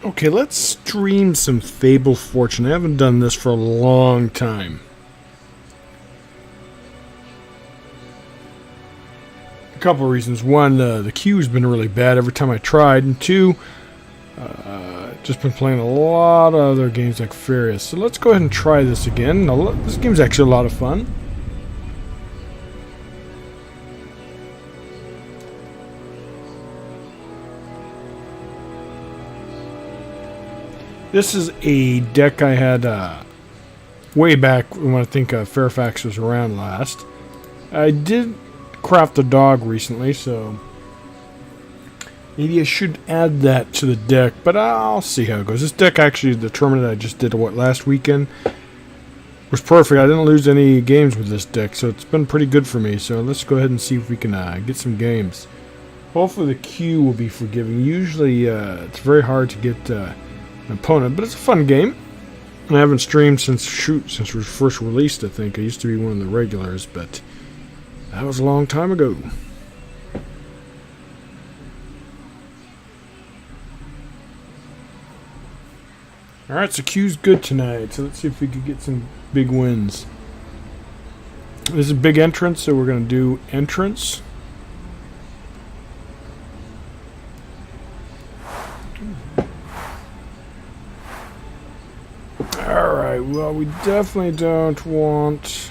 Okay, let's stream some Fable Fortune. I haven't done this for a long time. A couple of reasons. One, the queue's been really bad every time I tried. And two, just been playing a lot of other games like Furious. So let's go ahead and try this again. Now, this game's actually a lot of fun. This is a deck I had way back when I think Fairfax was around last. I did craft a dog recently, so maybe I should add that to the deck, but I'll see how it goes. This deck actually, the tournament I just did last weekend was perfect. I didn't lose any games with this deck, so it's been pretty good for me. So let's go ahead and see if we can get some games. Hopefully the queue will be forgiving. Usually it's very hard to get an opponent, but it's a fun game. I haven't streamed since it was first released, I think. I used to be one of the regulars, but that was a long time ago. Alright, so queue's good tonight, so let's see if we can get some big wins. This is a big entrance, so we're going to do entrance. Alright, well, we definitely don't want...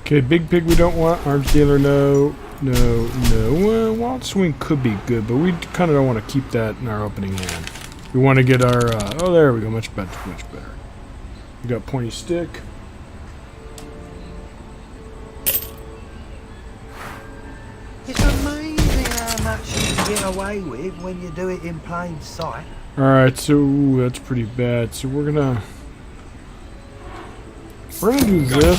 Okay, big pig we don't want. Arms dealer, no. Well, wild swing could be good, but we kind of don't want to keep that in our opening hand. We want to get our... oh, there we go. Much better, much better. We got pointy stick. It's amazing how much you can get away with when you do it in plain sight. Alright, so ooh, that's pretty bad. So we're gonna do this.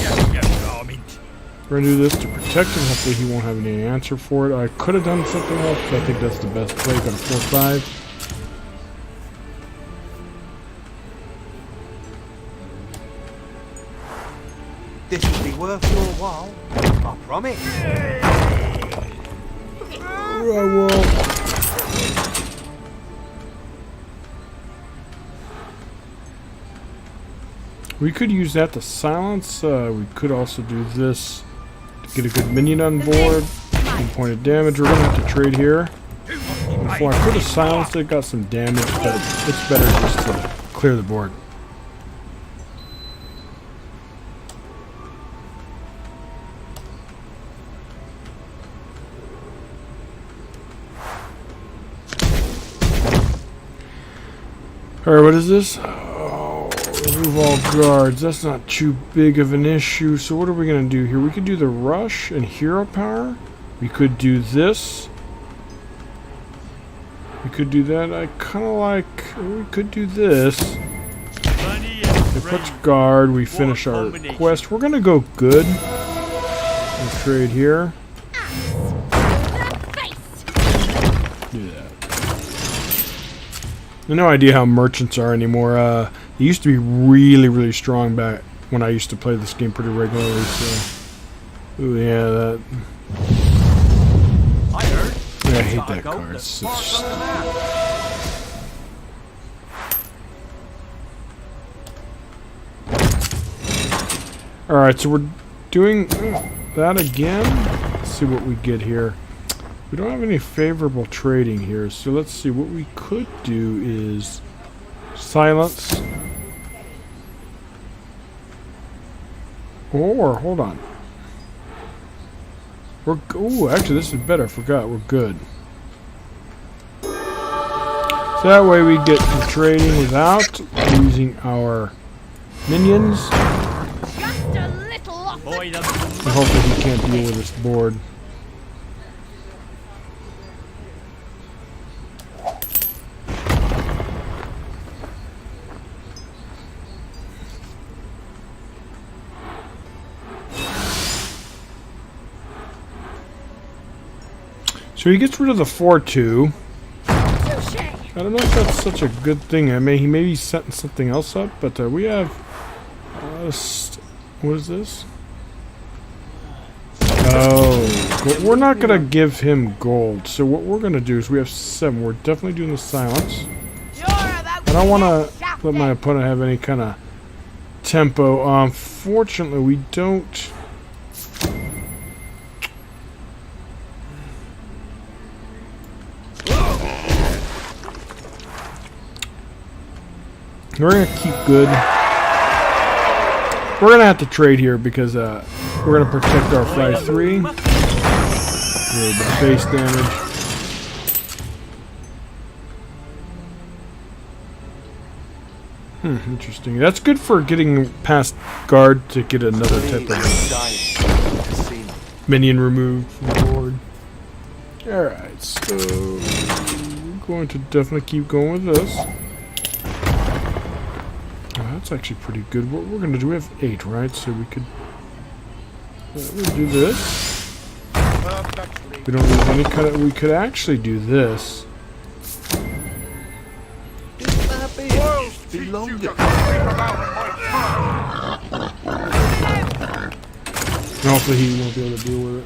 We're gonna do this to protect him. Hopefully he won't have any answer for it. I could have done something else, but I think that's the best play. Got a 4-5. This will be worth your while, I promise. I will. We could use that to silence. We could also do this to get a good minion on board. 1 point of damage. We're going to have to trade here. Before I could have silenced it, got some damage, but it's better just to clear the board. Alright, what is this? Oh, remove all guards. That's not too big of an issue. So what are we going to do here? We could do the rush and hero power. We could do this. We could do that. I kind of like... We could do this. It puts guard. We finish our quest. We're going to go good. We'll trade here. Do that. I have no idea how merchants are anymore. They used to be really, really strong back when I used to play this game pretty regularly. So, ooh, yeah, that. Yeah, I hate that card. It's just... All right, so we're doing that again. Let's see what we get here. We don't have any favorable trading here, so let's see. What we could do is silence. Or, hold on. Ooh, actually, this is better. I forgot. We're good. So that way we get some trading without losing our minions. Just a little off the And hopefully he can't deal with this board. So he gets rid of the 4-2. touche. I don't know if that's such a good thing. I mean, he may be setting something else up, but we have... what is this? Oh, but we're not going to give him gold. So what we're going to do is we have 7. We're definitely doing the silence. I don't want to let my opponent have any kind of tempo. Fortunately, we don't... We're going to keep good. We're going to have to trade here because we're going to protect our 5-3. The base damage. Interesting. That's good for getting past guard to get another type of minion removed from the board. Alright, so we're going to definitely keep going with this. That's actually pretty good. What we're going to do, we have 8, right? So we could we'll do this. We don't lose any cut. We could actually do this. And hopefully he won't be able to deal with it.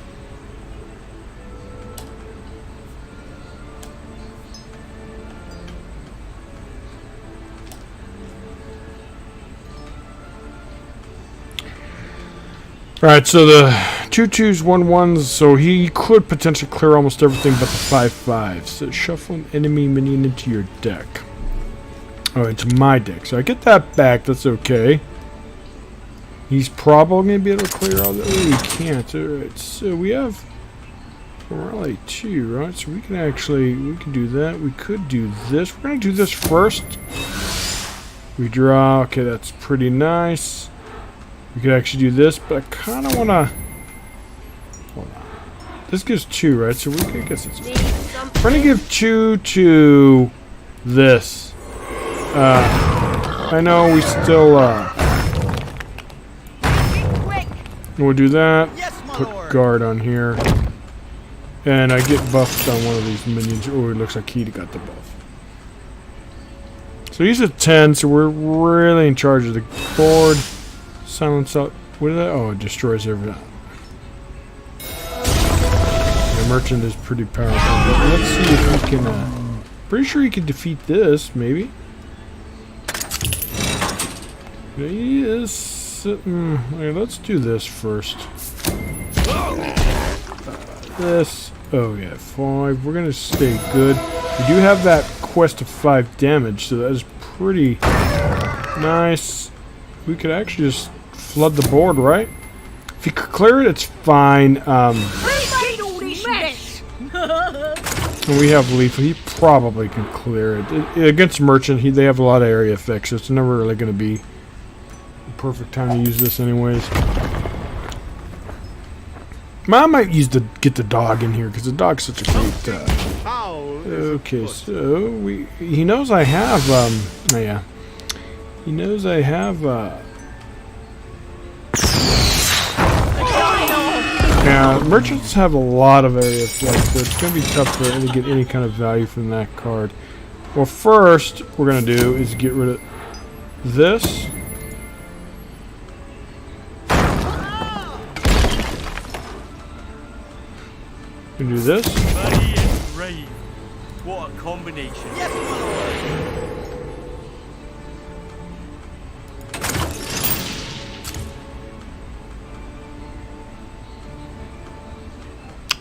Alright, so the 2-2s, 1-1s, so he could potentially clear almost everything but the 5-5s. So shuffle an enemy minion into your deck. Oh, into my deck. So I get that back, that's okay. He's probably going to be able to clear all that. Oh, he can't. Alright, so we have Morale 2, right? So we can actually, we can do that. We could do this. We're going to do this first. We draw. Okay, that's pretty nice. We could actually do this, but I kind of want to... Hold on. This gives 2, right? So we can, I guess it's... We're going to give 2 to this. I know we still... we'll do that. Put guard on here. And I get buffed on one of these minions. Oh, it looks like he got the buff. So he's at 10, so we're really in charge of the board. Silence out. What is that? Oh, it destroys everything. The merchant is pretty powerful. But let's see if we can. Pretty sure he can defeat this, maybe. He is sitting. Okay, let's do this first. This. Oh yeah, 5. We're gonna stay good. We do have that quest of 5 damage, so that is pretty nice. We could actually just flood the board, right? If you could clear it, it's fine. And we have Leaf. He probably can clear it. Against Merchant, they have a lot of area effects, so it's never really going to be the perfect time to use this anyways. I might get the dog in here, because the dog's such a great... okay, so he knows I have... oh yeah. He knows I have... Yeah, merchants have a lot of area effects, so it's going to be tough for him to get any kind of value from that card. Well, first, what we're going to do is get rid of this. We can do this. Money and brave. What a combination. Yes,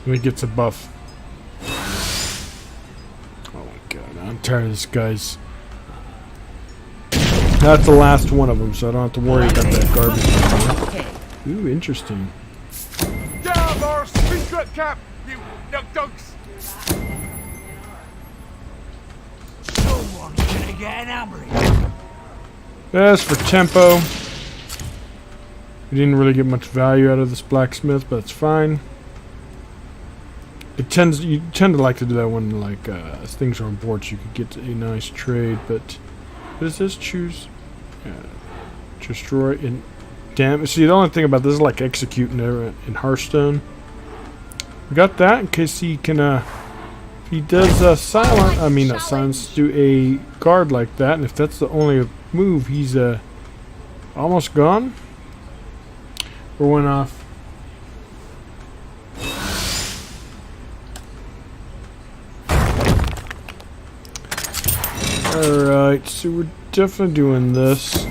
And he gets a buff. Oh my god, I'm tired of this guy's. That's the last one of them, so I don't have to worry about that garbage anymore. Ooh, interesting. Down our secret cap, you nug-dugs! Someone's gonna get angry. As for tempo, we didn't really get much value out of this blacksmith, but it's fine. You tend to like to do that when like as things are on board, so you could get a nice trade. But what does this choose? Destroy and damage. See, the only thing about this is like executing in Hearthstone. We got that in case he can. If he does not silence, do a guard like that, and if that's the only move, he's almost gone. We're one off. Alright, so we're definitely doing this.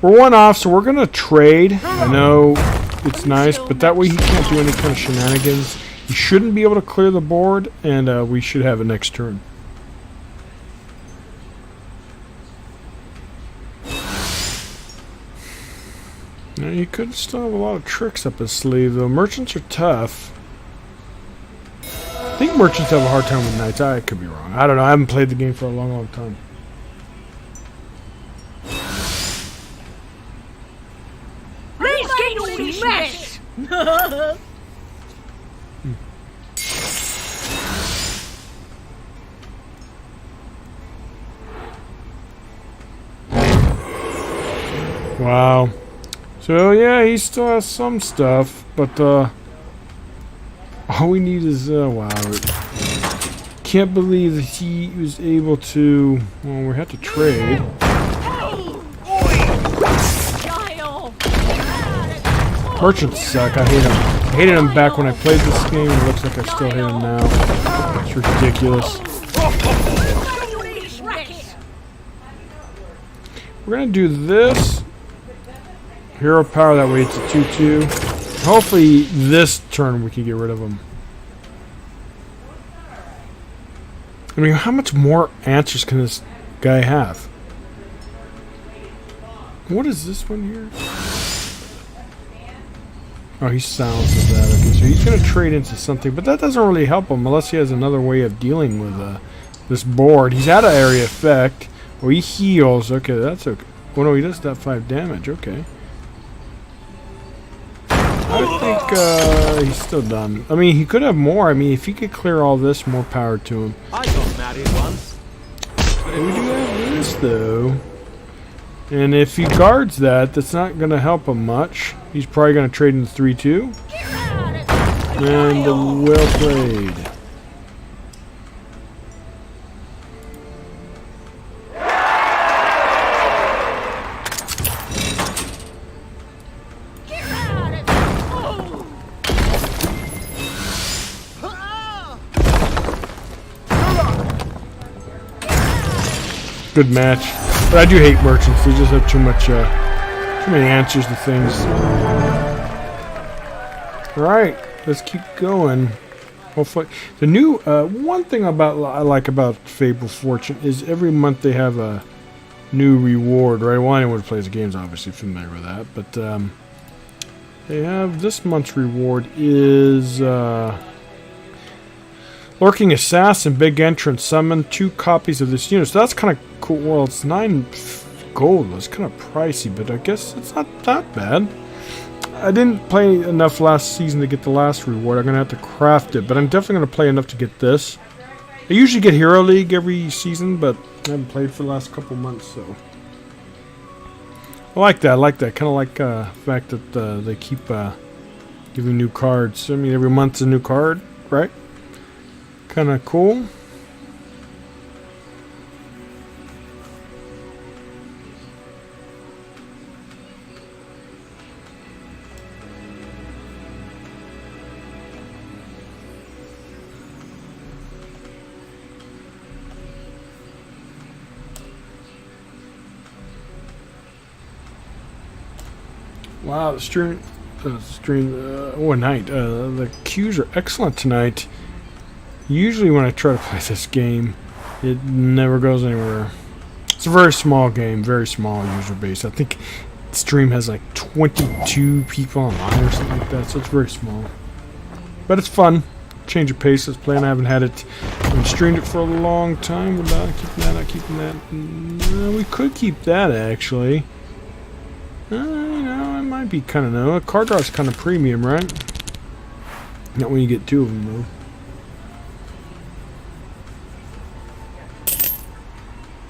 We're one off, so we're gonna trade. I know it's nice, but that way he can't do any kind of shenanigans. He shouldn't be able to clear the board, and we should have it next turn. Now, you could still have a lot of tricks up his sleeve, though. Merchants are tough. I think merchants have a hard time with knights. I could be wrong. I don't know. I haven't played the game for a long, long time. Wow. So yeah, he still has some stuff, but all we need is wow. Can't believe that he was able to. Well, we have to trade. Merchants suck. I hate them. I hated them back when I played this game. It looks like I still hate them now. It's ridiculous. We're gonna do this. Hero power, that way it's a 2-2. Hopefully this turn we can get rid of him. I mean, how much more answers can this guy have? What is this one here? Oh, he silences that. Okay, so he's going to trade into something, but that doesn't really help him unless he has another way of dealing with this board. He's out of area effect. Oh, he heals. Okay, that's okay. Oh, no, he does that 5 damage. Okay. I think he's still done. I mean, he could have more. I mean, if he could clear all this, more power to him. I got married once. We do have this, though. And if he guards that, that's not going to help him much. He's probably going to trade in 3-2. And well played. Good match. But I do hate merchants. They just have too many answers to things. Alright, let's keep going. Hopefully, the new one thing I like about Fable Fortune is every month they have a new reward, right? Well, anyone who plays the game is obviously familiar with that, but they have this month's reward is Lurking Assassin, big entrance, summon 2 copies of this unit. So that's kind of cool. Well, it's 9 gold. It's kind of pricey, but I guess it's not that bad. I didn't play enough last season to get the last reward. I'm going to have to craft it, but I'm definitely going to play enough to get this. I usually get Hero League every season, but I haven't played for the last couple months, so. I like that. I like that. Kind of like the fact that they keep giving new cards. I mean, every month's a new card, right? Kind of cool. Wow, the queues are excellent tonight. Usually when I try to play this game, it never goes anywhere. It's a very small game, very small user base. I think the stream has like 22 people online or something like that, so it's very small. But it's fun. Change of pace. Let's play, and I haven't had it. I've streamed it for a long time, but not keeping that, not keeping that. We could keep that actually. You know, it might be kind of no. A card draw is kind of premium, right? Not when you get 2 of them though.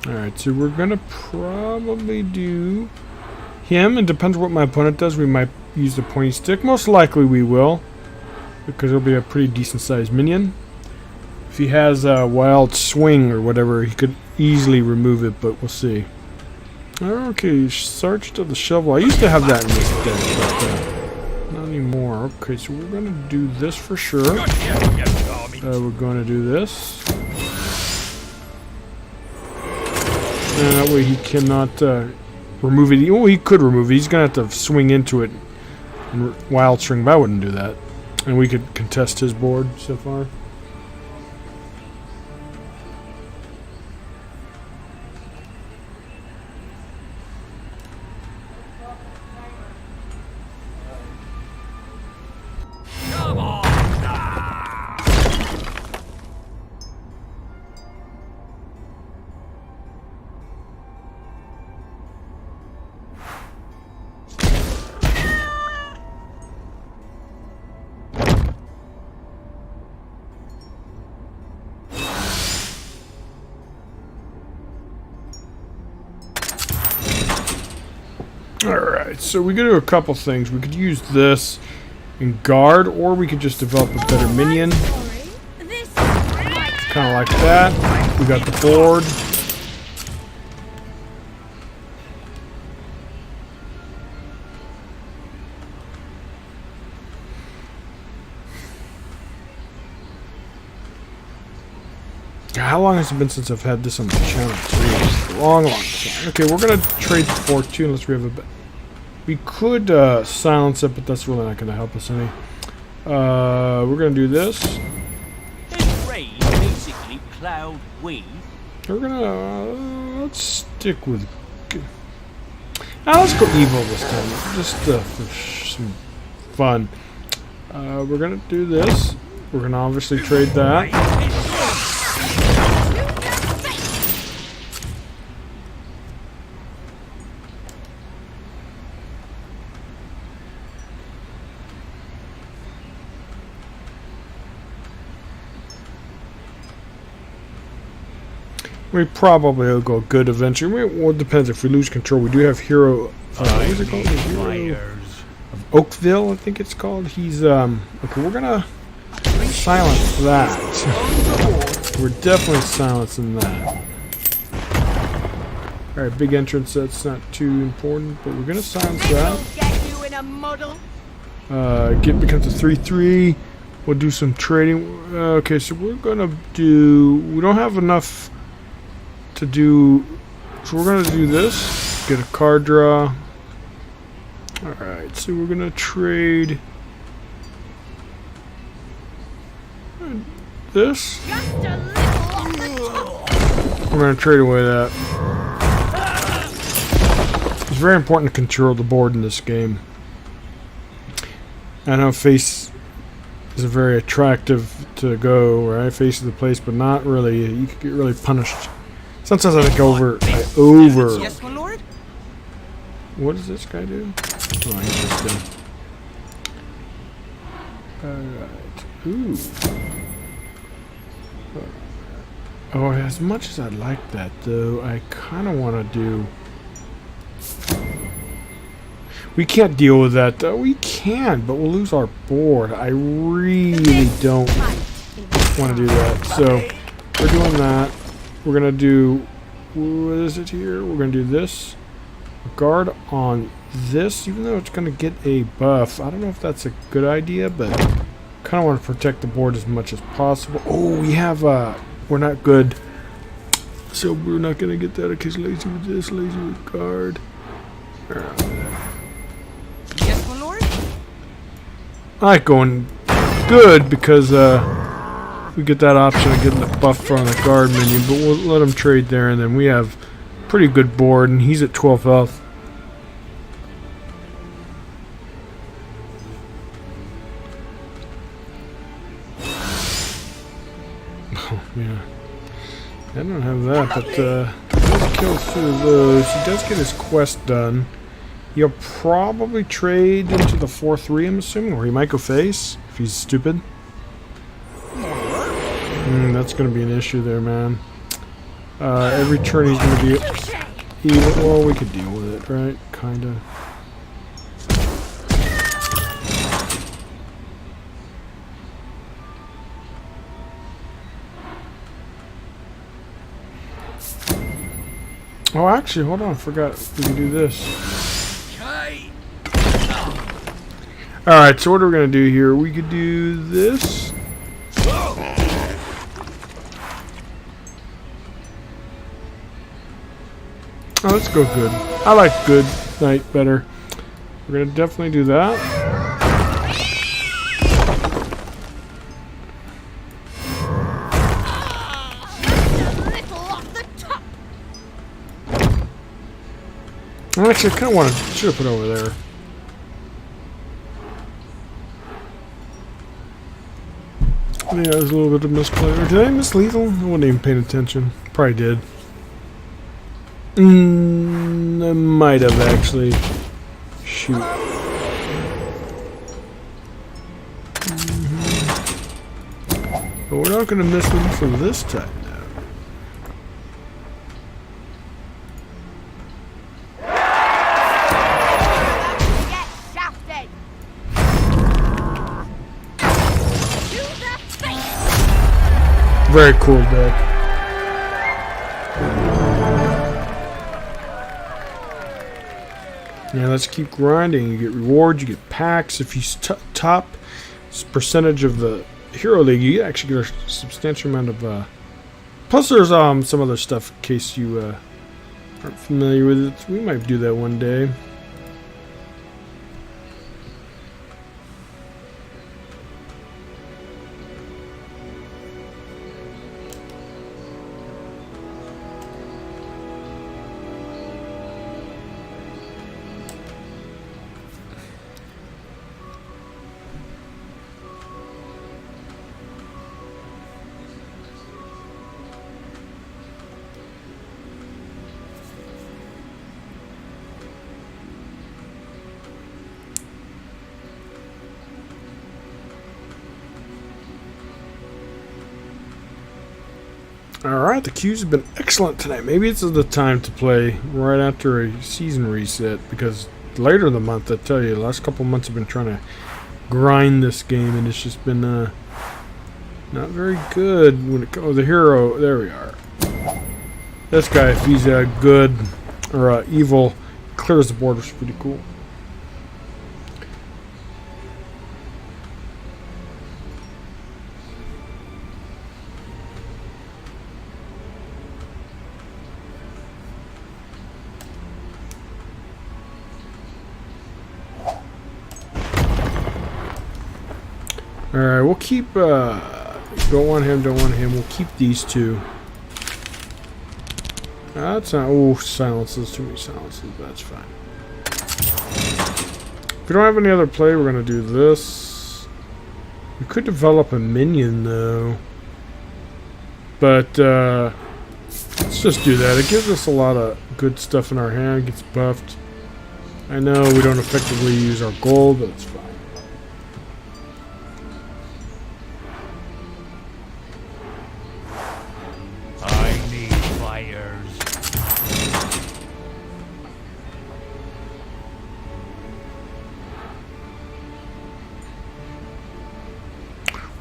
Alright, so we're gonna probably do him. It depends what my opponent does. We might use the pointy stick? Most likely we will, because it'll be a pretty decent sized minion. If he has a wild swing or whatever, he could easily remove it, but we'll see. Okay, Sergeant of the Shovel. I used to have that in this deck, but not anymore. Okay, so we're going to do this for sure. We're going to do this. And that way he cannot remove it. Oh, he could remove it. He's going to have to swing into it and wild string, but I wouldn't do that. And we could contest his board so far. Alright, so we could do a couple things. We could use this and guard, or we could just develop a better minion. Kind of like that. We got the board. How long has it been since I've had this on the channel? Long time. Okay, we're gonna trade Fortune unless we have a bit. We could silence it, but that's really not gonna help us any. We're gonna do this. Basically cloud wave. We're gonna let's stick with. Let's go evil this time, just for some fun. We're gonna do this. We're gonna obviously trade that. We probably will go good eventually. Well, it depends if we lose control. We do have hero. What is it called? The Hero of Oakville, I think it's called. He's okay. We're gonna silence that. We're definitely silencing that. All right, big entrance. That's not too important, but we're gonna silence that. Get becomes a 3/3. We'll do some trading. Okay, so we're gonna do. We don't have enough to do, so we're gonna do this. Get a card draw. Alright, so we're gonna trade this. We're gonna trade away that. It's very important to control the board in this game. I know face is very attractive to go, right? Face of the place, but not really. You could get really punished. Sometimes I think over. Yes, my lord. What does this guy do? Oh, interesting. Alright. Ooh. Oh, as much as I'd like that, though, I kind of want to do. We can't deal with that, though. We can, but we'll lose our board. I really don't want to do that. So, we're doing that. We're going to do, what is it here? We're going to do this. Guard on this, even though it's going to get a buff. I don't know if that's a good idea, but kind of want to protect the board as much as possible. Oh, we have, we're not good. So we're not going to get that. Okay, so lazy with this, lazy with guard. Yes, my lord. I like going good because, we get that option of getting the buff from the guard minion, but we'll let him trade there, and then we have pretty good board, and he's at 12 health. Oh, yeah. I don't have that, but he does kill 2 of those. He does get his quest done. He'll probably trade into the 4/3, I'm assuming, or he might go face if he's stupid. That's going to be an issue there, man. Every turn he's going to be evil. Well, we could deal with it, right? Kind of. Oh, actually, hold on. I forgot we can do this. Alright, so what are we going to do here? We could do this. Oh, let's go good. I like good night better. We're going to definitely do that. Actually, I kind of want to. Should have put over there. Yeah, it was a little bit of misplay. Or did I miss lethal? I wasn't even paying attention. Probably did. I might have actually. Shoot. But we're not going to miss lethal this time. Very cool deck. Now let's keep grinding. You get rewards, you get packs. If you top percentage of the Hero League, you actually get a substantial amount of. Plus, there's some other stuff in case you aren't familiar with it. We might do that one day. Alright, the queues have been excellent tonight. Maybe it's the time to play right after a season reset, because later in the month, I tell you, the last couple months I've been trying to grind this game, and it's just been not very good when it comes. Oh, the hero, there we are. This guy, if he's good or evil, clears the board, which is pretty cool. Alright, we'll keep, don't want him, we'll keep these two. That's not, oh, silences, too many silences, but that's fine. If we don't have any other play, we're going to do this. We could develop a minion, though. But, let's just do that. It gives us a lot of good stuff in our hand, gets buffed. I know we don't effectively use our gold, but it's fine.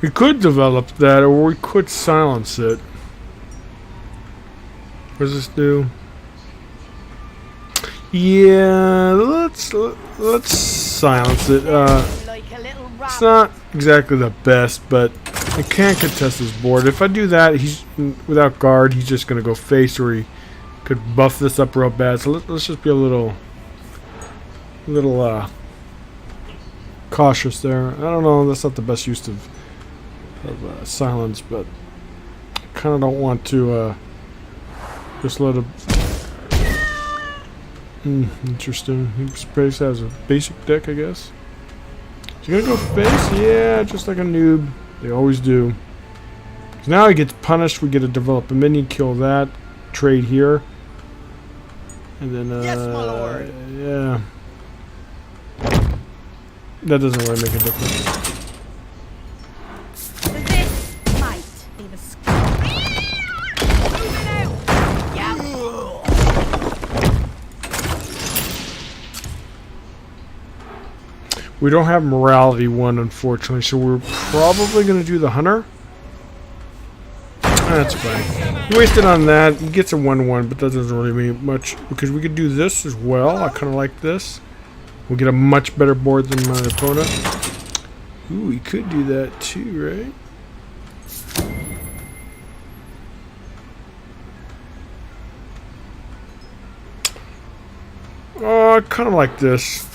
We could develop that, or we could silence it. What does this do? Yeah, let's silence it. It's not exactly the best, but it can't contest his board. If I do that, he's without guard. He's just gonna go face, or he could buff this up real bad. So let's just be a little cautious there. I don't know. That's not the best use of silence, but I kind of don't want to just let him. Interesting. Space has a basic deck, I guess. Is he gonna go face? Yeah, just like a noob. They always do. So now he gets punished. We get to develop a minion, kill that, trade here, and then Yes, my lord. yeah, that doesn't really make a difference. This might be the Moving out! Yep. We don't have morality 1, unfortunately, so we're probably going to do the hunter. That's fine. He wasted on that. He gets a 1-1, but that doesn't really mean much because we could do this as well. I kind of like this. We'll get a much better board than my opponent. Ooh, he could do that too, right? Oh, I kind of like this.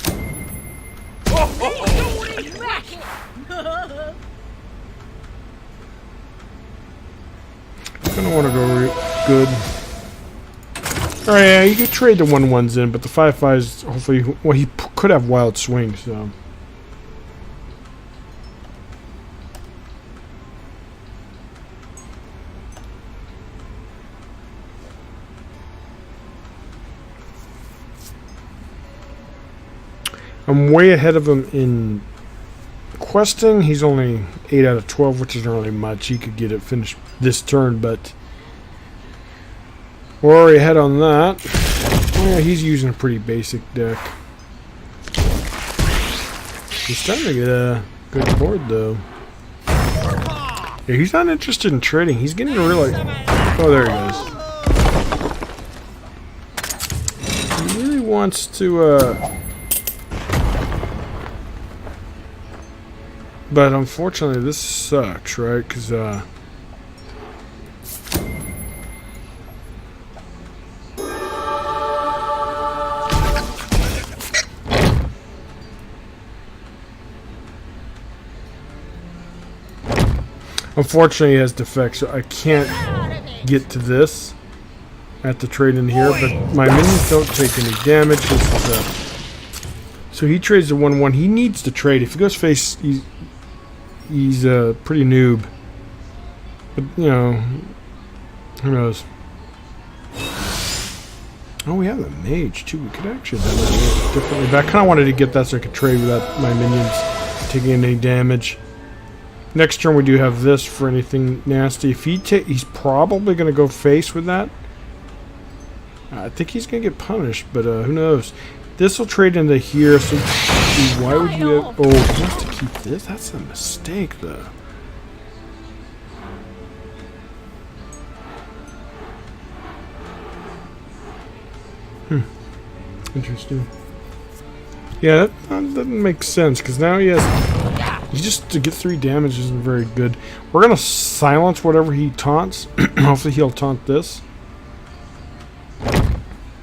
I don't want to go good. Alright, yeah, you could trade the 1-1s in, but the 5-5s, hopefully, well, he could have wild swings, so. I'm way ahead of him in questing. He's only 8 out of 12, which isn't really much. He could get it finished this turn, but we're already ahead on that. Yeah, he's using a pretty basic deck. He's starting to get a good board, though. Yeah, he's not interested in trading. He's getting really... Oh, there he goes. He really wants to... But unfortunately, this sucks, right? Because, unfortunately, he has defects, so I can't get to this. I have to trade in here, but my minions don't take any damage. This is so he trades the 1-1. He needs to trade. If he goes face... He's pretty noob. But, you know, who knows? Oh, we have a mage, too. We could actually have done that a little differently. But I kind of wanted to get that so I could trade without my minions taking any damage. Next turn, we do have this for anything nasty. If he's probably going to go face with that. I think he's going to get punished, but who knows? This will trade into here, so why would you have... Oh, he wants to keep this? That's a mistake, though. Interesting. Yeah, that doesn't make sense, because now he has... He just to get 3 damage isn't very good. We're going to silence whatever he taunts. Hopefully he'll taunt this.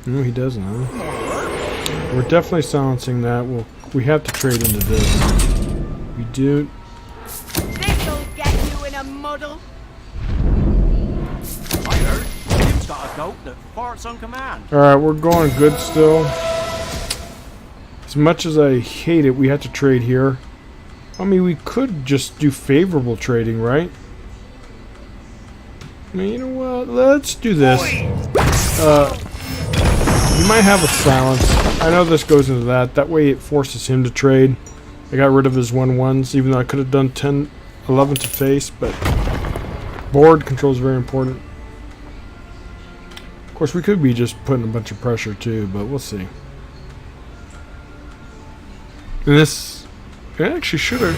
No, he doesn't, huh? We're definitely silencing that. We have to trade into this. We do. This'll get you in a muddle. I heard Jim's got a goat that farts on command. Alright, we're going good still. As much as I hate it, we have to trade here. I mean, we could just do favorable trading, right? I mean, you know what? Let's do this. You might have a silence. I know this goes into that. That way it forces him to trade. I got rid of his 1-1s, even though I could have done 10, 11 to face, but board control is very important. Of course, we could be just putting a bunch of pressure too, but we'll see. And this, I actually should have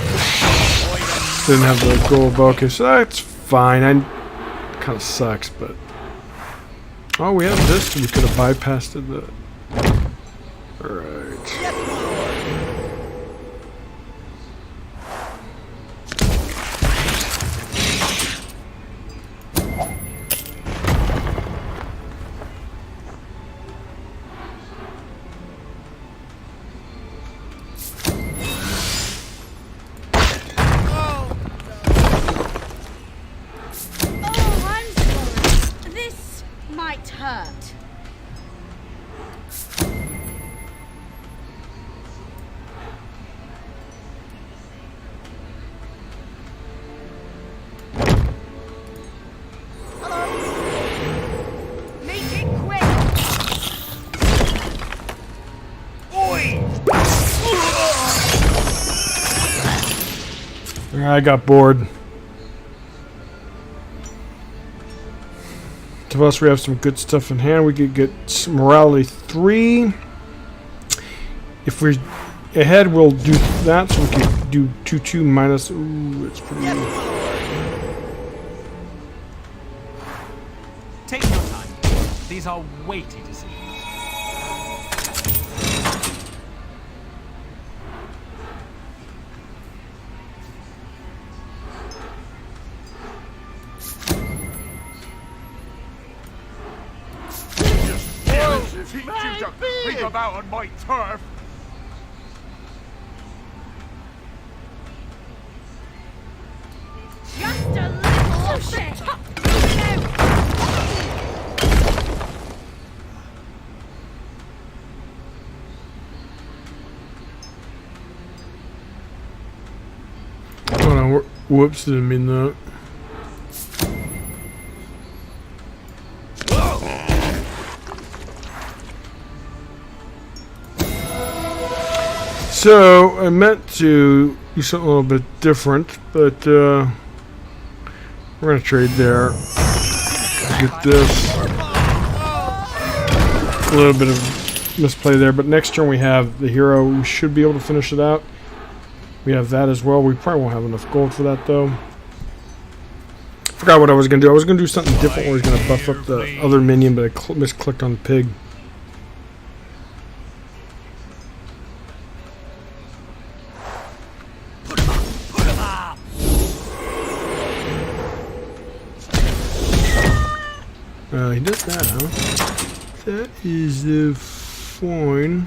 didn't have the gold focus, so that's fine. Kind of sucks, but. Oh, we have this, so we could have bypassed it. Alright. Hurt. Make it quick. I got bored. To us, we have some good stuff in hand. We could get morality 3. If we're ahead, we'll do that. So we can do 2-2 minus. Ooh, it's pretty. time. These are weighty decisions. Teach you to creep about on my turf. Just a little shit. Oh no, whoops, didn't mean that. So, I meant to do something a little bit different, but we're going to trade there. Get this. A little bit of misplay there, but next turn we have the hero. We should be able to finish it out. We have that as well. We probably won't have enough gold for that, though. Forgot what I was going to do. I was going to do something different where I was going to buff up the other minion, but I misclicked on the pig. He does that, huh? That is the fine.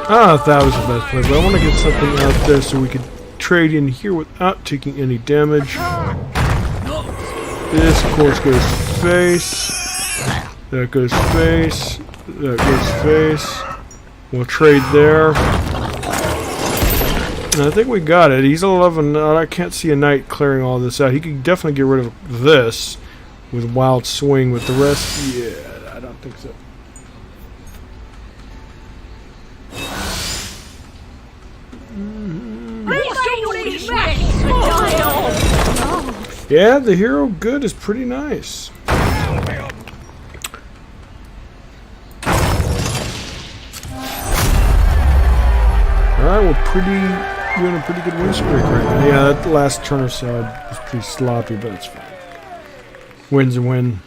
Ah, that was the best play, but I want to get something out there so we could trade in here without taking any damage. This, of course, goes face. That goes face. That goes face. We'll trade there. And I think we got it. He's 11. I can't see a knight clearing all this out. He could definitely get rid of this with Wild Swing. With the rest, yeah, I don't think so. Yeah, the hero good is pretty nice. Alright, we're doing a pretty good win streak right now. Yeah, that last turn or so was pretty sloppy, but it's fine. Win's a win.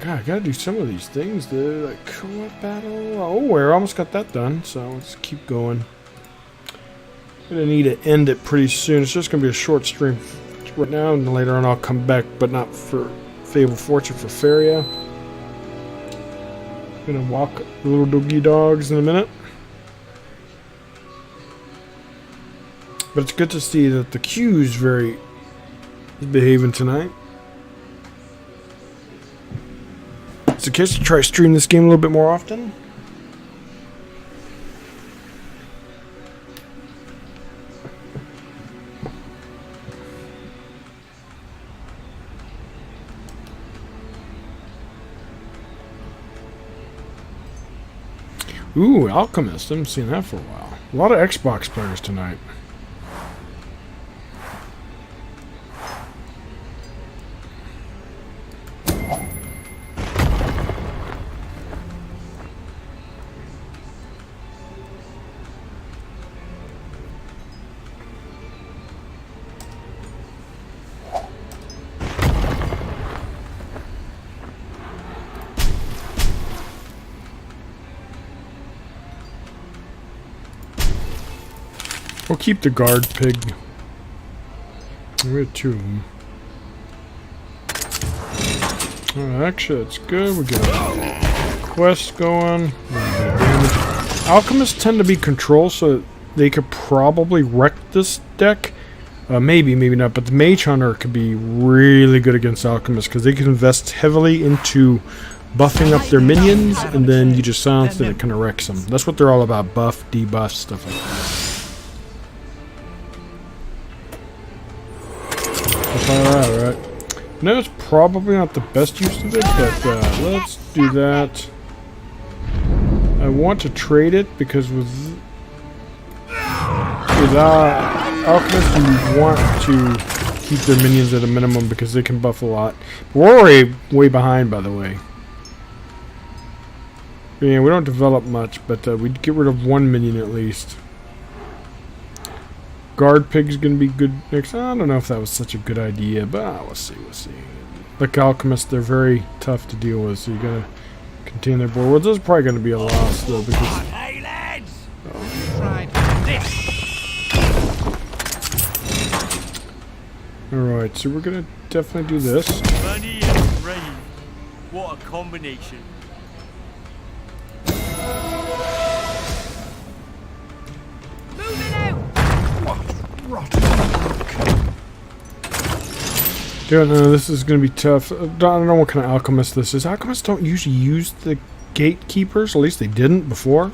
God, I gotta do some of these things, dude. Like co-op battle. Oh, we almost got that done, so let's keep going. Gonna need to end it pretty soon. It's just gonna be a short stream right now, and later on I'll come back, but not for Fable Fortune, for Feria. Gonna walk the little doggy dogs in a minute. But it's good to see that the queue's is behaving tonight. It's a case to try to stream this game a little bit more often. Ooh, Alchemist. I haven't seen that for a while. A lot of Xbox players tonight. We'll keep the guard pig. We have two of them. Actually, that's good. We got a quest going. Alchemists tend to be control, so they could probably wreck this deck. Maybe, maybe not. But the Mage Hunter could be really good against Alchemists because they can invest heavily into buffing up their minions, and then you just silence and it kind of wrecks them. That's what they're all about: buff, debuff, stuff like that. Alright. No, it's probably not the best use of it, but let's do that. I want to trade it because with Alchemist you want to keep their minions at a minimum because they can buff a lot. But we're way behind, by the way. Yeah, we don't develop much, but we'd get rid of one minion at least. Guard Pig's gonna be good next. I don't know if that was such a good idea, but we'll see, we'll see. Like Alchemists, they're very tough to deal with, so you gotta contain their board. Well, this is probably gonna be a loss though, because. Hey, lads! Tried this. Alright, so we're gonna definitely do this. Money and rain. What a combination. Moving out! Don't know, this is gonna be tough. I don't know what kind of alchemist this is. Alchemists don't usually use the gatekeepers, at least they didn't before.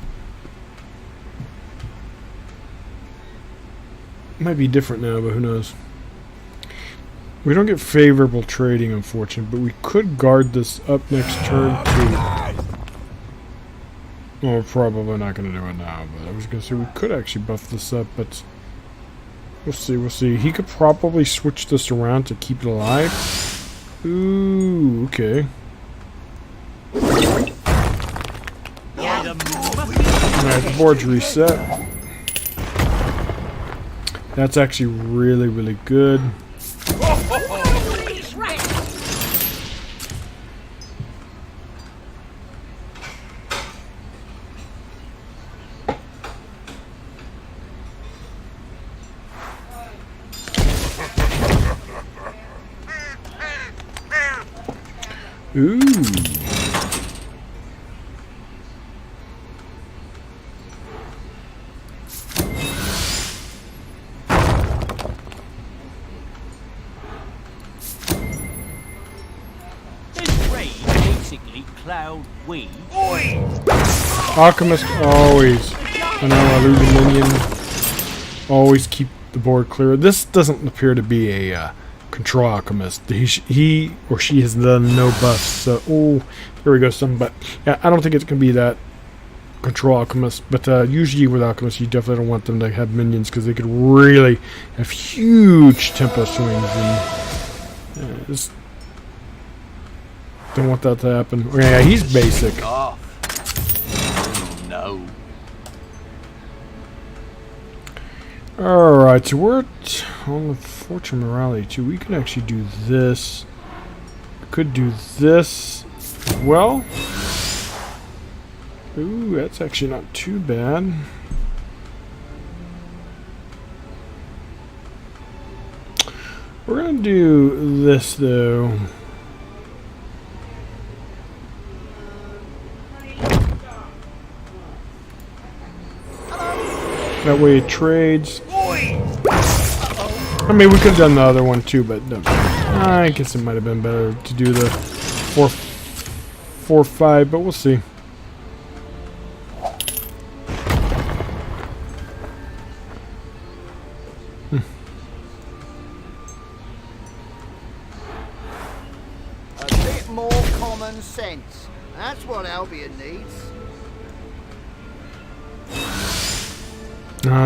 Might be different now, but who knows. We don't get favorable trading, unfortunately, but we could guard this up next turn too. Well, we're probably not going to do it now, but I was going to say we could actually buff this up, but we'll see, we'll see. He could probably switch this around to keep it alive. Ooh, okay. Alright, the board's reset. That's actually really, really good. Ooh. Cloud weed. Alchemist always. I know I lose a minion. Always keep the board clear. This doesn't appear to be a control alchemist. He or she has done no buffs. So, oh, there we go. But yeah, I don't think it's gonna be that control alchemist. But usually with alchemists, you definitely don't want them to have minions because they could really have huge tempo swings and just don't want that to happen. Oh, yeah, he's basic. Oh, no. Alright, so we're on the Fortune Morality too. We can actually do this. We could do this as well. Ooh, that's actually not too bad. We're gonna do this though. That way it trades. I mean, we could have done the other one too, but I guess it might have been better to do the 4-5, but we'll see. A bit more common sense. That's what Albion needs.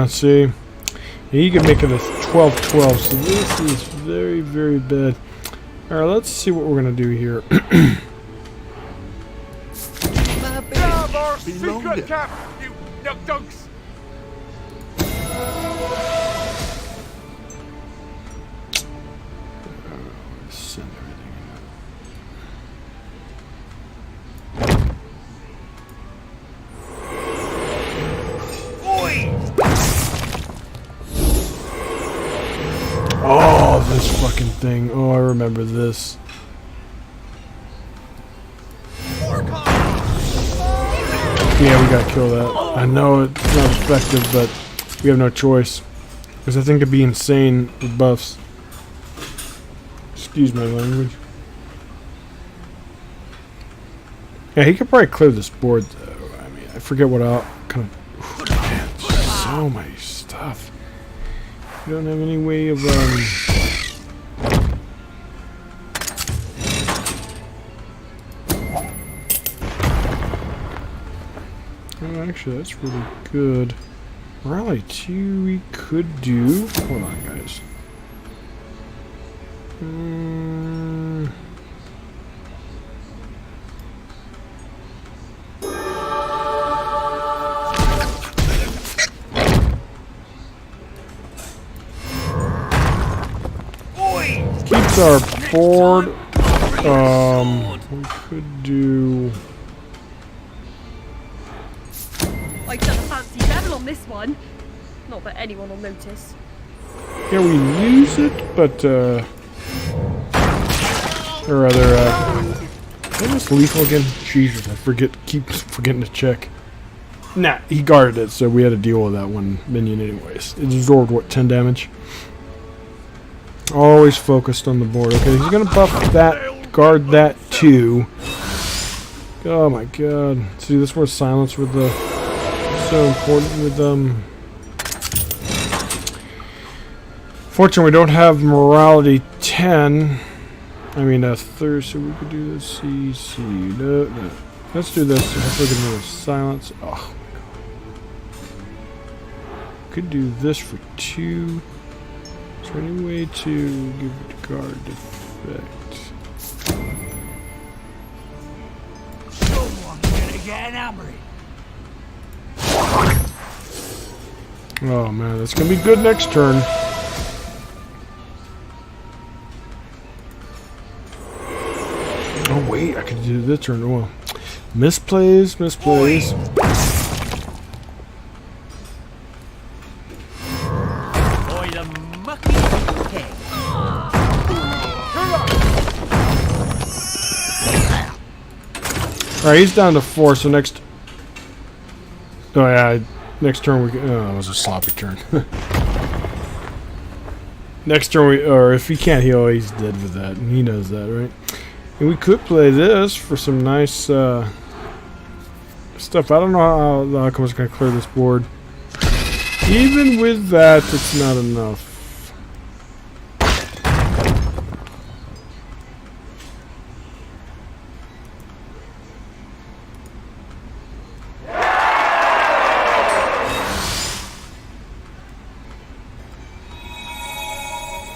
See, you can make it a 12-12, so this is very, very bad. Alright, let's see what we're going to do here. Grab our secret cap, you nug-dunks! Send everything Oh, this fucking thing. Oh, I remember this. Yeah, we gotta kill that. I know it's not effective, but we have no choice. Because I think it'd be insane with buffs. Excuse my language. Yeah, he could probably clear this board, though. I mean, I forget what kind of... Ooh, man, so much stuff. We don't have any way of, Oh, actually, that's really good. Rally 2 we could do... Hold on, guys. Keeps our board. We could do. I've done a fancy level on this one. Not that anyone will notice. Yeah, we use it, but or rather, what was lethal again? Jesus, I keep forgetting to check. Nah, he guarded it, so we had to deal with that one minion anyways. It absorbed, what, 10 damage? Always focused on the board. Okay, he's gonna buff that, guard that too. Oh my god. See, this was silence with the... so important with, Fortunately, we don't have morality 10. I mean, third, so we could do this. CC. No. Let's do this. Hopefully, we can do silence. Oh, my god. Could do this for 2. Is there any way to give it guard effect? Someone's gonna get an hammering. Oh man, that's gonna be good next turn. Oh wait, I could do this turn. Well, misplays. Boy, the mucky pig. Alright, he's down to 4, so next... Oh yeah, next turn we... Oh, that was a sloppy turn. Next turn we... Or if he can't heal, he's dead with that, and he knows that, right? And we could play this for some nice stuff. I don't know how the outcome is going to clear this board. Even with that, it's not enough.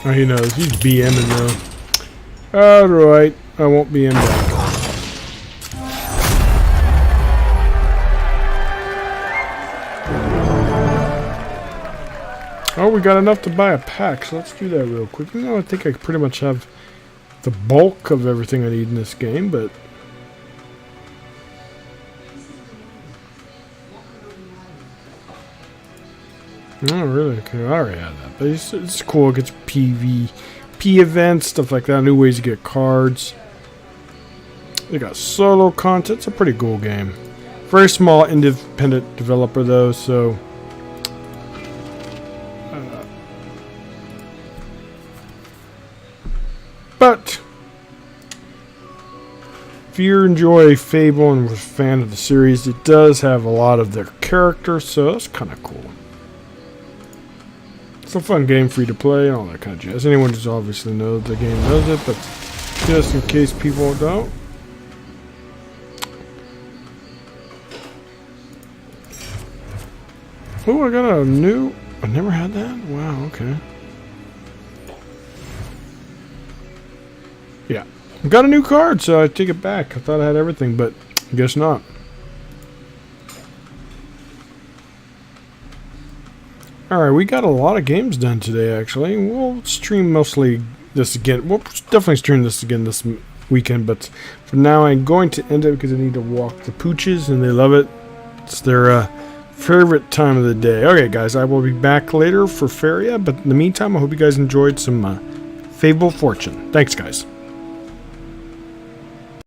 Oh, he knows. He's BMing though. Alright. I won't BM back. Oh, we got enough to buy a pack, so let's do that real quick. I think I pretty much have the bulk of everything I need in this game, but... Oh, really? Okay, I already have that. But it's cool. It gets PvP events, stuff like that. New ways to get cards. They got solo content. It's a pretty cool game. Very small, independent developer, though, so... But... if you enjoy Fable and was a fan of the series, it does have a lot of their characters, so that's kind of cool. It's a fun game for you to play and all that kind of jazz. Anyone just obviously knows the game knows it, but just in case people don't. Oh, I got a new... I never had that? Wow, okay. Yeah. I got a new card, so I take it back. I thought I had everything, but I guess not. Alright, we got a lot of games done today, actually. We'll stream mostly this again. We'll definitely stream this again this weekend, but for now I'm going to end it because I need to walk the pooches, and they love it. It's their favorite time of the day. Okay, guys, I will be back later for Feria, but in the meantime, I hope you guys enjoyed some Fable Fortune. Thanks, guys.